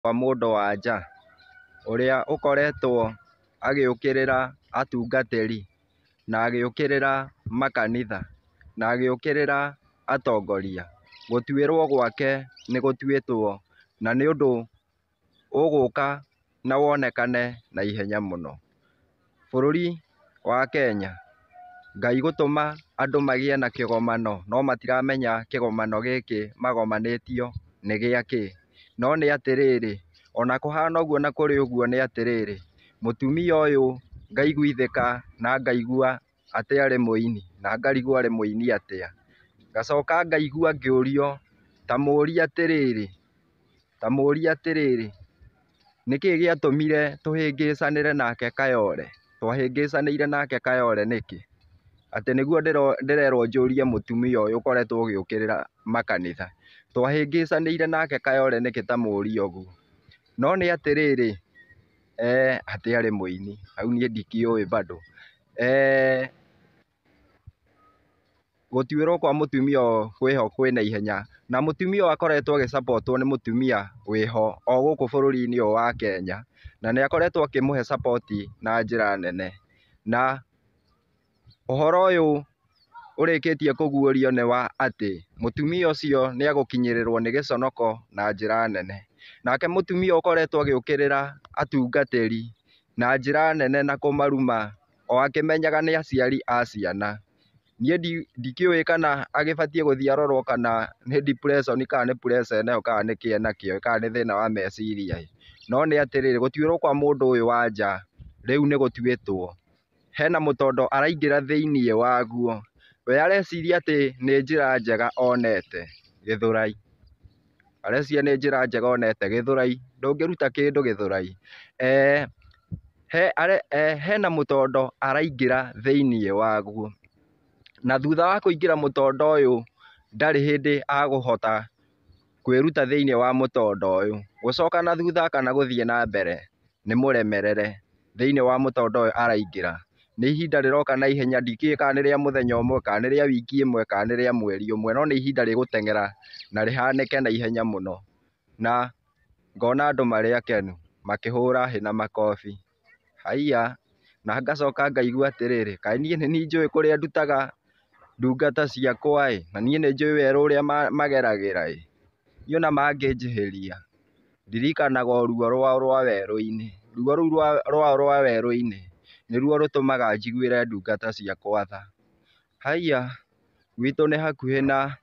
Kwa mũndũ wa nja ũrĩa ũkoretwo agĩũkĩrĩra atungatĩri na agĩũkĩrĩra makanitha na agĩũkĩrĩra atongoria, gũtuĩrwo gwake nĩ gũtuĩtwo na nĩ ũndũ ũgũka na wonekane na ihenya mũno. Bũrũri wa Kenya, Ngai gũtũma andũ magĩe na kĩgomano no matiramenya kĩgomano gĩkĩ magomanĩtio nĩ gĩakĩ. No nĩ atĩrĩrĩ, ona kũhana ũguo na kũrĩ ũguo nĩ atĩrĩrĩ, mũtumia ũyũ ngaiguithĩka na ngaigua atĩ arĩ mũini na ngarigwo arĩ mũini atĩa. Ngacoka ngaigua ngĩũrio ta mũũrie atĩrĩrĩ, nĩkĩĩ gĩatũmire tũhĩngĩcanĩre nake Kayole? Twahĩngĩcanĩire nake Kayole nĩkĩ? Atĩ nĩguo ndĩrerwo njũrie mũtumia ũyũ ũkoretwo ũgĩũkĩrĩra makanitha. Twahĩngĩcanĩire nake Kayole nĩkĩ ta mũũrie ũguo? No nĩ atĩrĩrĩ, atĩ arĩ mũini, hau niĩ ndikĩũĩ bado. Gũtuĩrwo kwa mũtumia ũyũ kwĩho kwĩna ihenya, na mũtumia ũyũ akoretwo agĩ support nĩ mũtumia wĩho o gũkũ bũrũri-inĩ ũyũ wa Kenya, na nĩ akoretwo akĩmũhe support na njĩra nene. Na ũhoro ũyũ ũrĩkĩtie kũguũrio nĩ wa atĩ mũtumia ũcio nĩ egũkinyĩrĩrwo nĩ gĩconoko na njĩra nene. Nake mũtumia ũkoretwo agĩũkĩrĩra atungatĩri na njĩra nene na kũmaruma o akĩmenyaga nĩ aciari a ciana. Niĩ ndikĩũĩ kana agĩbatiĩ gũthiĩ arorwo kana nĩ depression kana nĩ pressure enayo kana nĩkĩĩ enakĩo, kana nĩ thĩna wa meciria. No nĩ atĩrĩrĩ, gũtuĩrwo kwa mũndũ ũyũ wa nja rĩu nĩ gũtuĩtwo. Hena mũtondo araingĩra thĩiniĩ waguo, we areciria atĩ nĩ njĩra njega onete Gĩthũrai. Areciria nĩ njĩra njega onete Gĩthũrai, ndũngĩruta kĩndũ Gĩthũrai. Hena mũtondo araingĩra thĩiniĩ waguo, na thutha wa kũingĩra mũtondo ũyũ ndarĩ hĩndĩ akũhota kwĩruta thĩiniĩ wa mũtondo ũyũ. Gũcoka na thutha kana gũthiĩ na mbere nĩ mũremerere thĩiniĩ wa mũtondo ũyũ araingĩra. Nĩ ihinda rĩroka na ihenya, ndikĩũĩ kana nĩ rĩa mũthenya ũmwe kana nĩ rĩa wiki ĩmwe kana nĩ rĩa mweri ũmwe, no nĩ ihinda rĩgũteng'era na rĩhanĩke na ihenya mũno. Na ngona andũ marĩ akenu makĩhũra hĩ na makobi. Haiya, na ngacoka ngaigua atĩrĩrĩ, kaĩ niĩ nĩ niĩ njũĩ kũrĩa ndutaga ndungata ciakwa na niĩ nĩ njũĩ werũ ũrĩa mageragĩra. Niĩ ona mangĩnjĩhĩria ndirikanaga o ruo rwao rwa werũ-inĩ. Ruo rũu rwao rwa werũ-inĩ nĩruo rũtũmaga njiguĩre ndungata ciakwa tha. Haiya, gwitũ nĩ hakuhĩ na